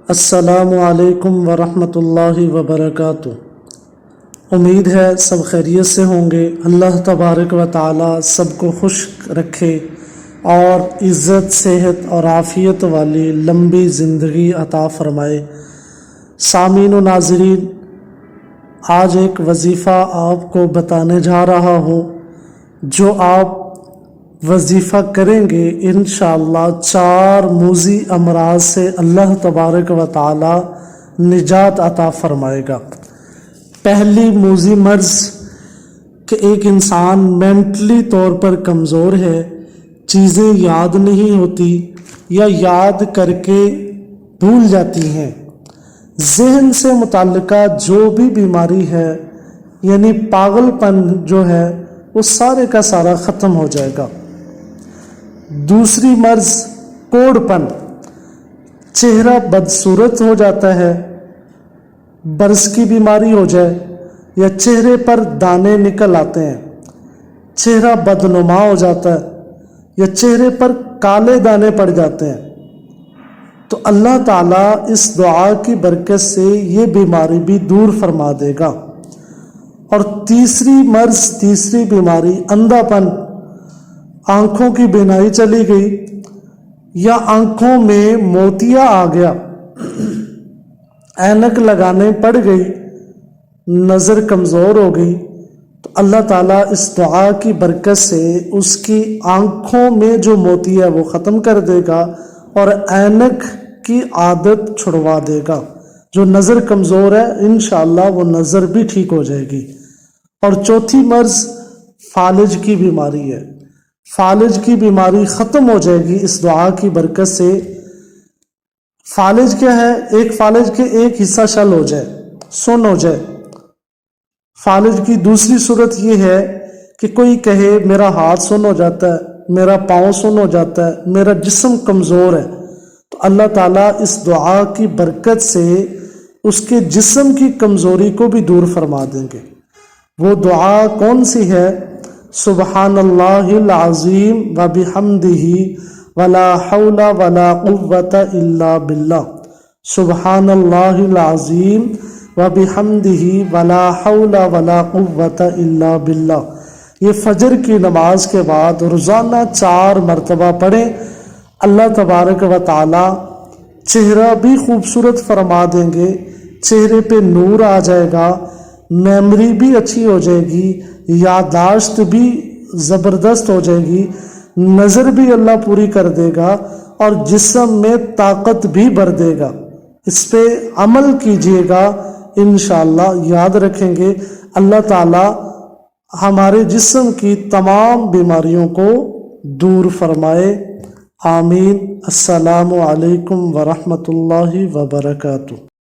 السلام علیکم ورحمۃ اللہ وبرکاتہ۔ امید ہے سب خیریت سے ہوں گے۔ اللہ تبارک و تعالی سب کو خوش رکھے اور عزت، صحت اور عافیت والی لمبی زندگی عطا فرمائے۔ سامعین و ناظرین، آج ایک وظیفہ آپ کو بتانے جا رہا ہوں جو آپ وظیفہ کریں گے انشاءاللہ 4 موذی امراض سے اللہ تبارک و تعالی نجات عطا فرمائے گا۔ پہلی موذی مرض کہ ایک انسان مینٹلی طور پر کمزور ہے، چیزیں یاد نہیں ہوتی یا یاد کر کے بھول جاتی ہیں۔ ذہن سے متعلقہ جو بھی بیماری ہے یعنی پاگل پن جو ہے وہ سارے کا سارا ختم ہو جائے گا۔ دوسری مرض کوڑ پن، چہرہ بدصورت ہو جاتا ہے، برس کی بیماری ہو جائے یا چہرے پر دانے نکل آتے ہیں، چہرہ بدنما ہو جاتا ہے یا چہرے پر کالے دانے پڑ جاتے ہیں، تو اللہ تعالیٰ اس دعا کی برکت سے یہ بیماری بھی دور فرما دے گا۔ اور تیسری مرض، تیسری بیماری اندھا پن، آنکھوں کی بینائی چلی گئی یا آنکھوں میں موتیا آ گیا، اینک لگانے پڑ گئی، نظر کمزور ہو گئی، تو اللہ تعالیٰ اس دعا کی برکت سے اس کی آنکھوں میں جو موتیا ہے وہ ختم کر دے گا اور اینک کی عادت چھڑوا دے گا۔ جو نظر کمزور ہے انشاءاللہ وہ نظر بھی ٹھیک ہو جائے گی۔ اور چوتھی مرض فالج کی بیماری ہے، فالج کی بیماری ختم ہو جائے گی اس دعا کی برکت سے۔ فالج کیا ہے؟ ایک فالج کے ایک حصہ شل ہو جائے، سن ہو جائے۔ فالج کی دوسری صورت یہ ہے کہ کوئی کہے میرا ہاتھ سن ہو جاتا ہے، میرا پاؤں سن ہو جاتا ہے، میرا جسم کمزور ہے، تو اللہ تعالیٰ اس دعا کی برکت سے اس کے جسم کی کمزوری کو بھی دور فرما دیں گے۔ وہ دعا کون سی ہے؟ سبحان اللہ العظیم و بحمدہ ولا حول ولا قوة الا باللہ، سبحان اللہ العظیم و بحمدہ ولا حول ولا قوة الا باللہ۔ یہ فجر کی نماز کے بعد روزانہ 4 مرتبہ پڑھیں، اللہ تبارک و تعالی چہرہ بھی خوبصورت فرما دیں گے، چہرے پہ نور آ جائے گا، میموری بھی اچھی ہو جائے گی، یادداشت بھی زبردست ہو جائے گی، نظر بھی اللہ پوری کر دے گا اور جسم میں طاقت بھی بھر دے گا۔ اس پہ عمل کیجئے گا، انشاءاللہ یاد رکھیں گے اللہ تعالی ہمارے جسم کی تمام بیماریوں کو دور فرمائے۔ آمین۔ السلام علیکم ورحمۃ اللہ وبرکاتہ۔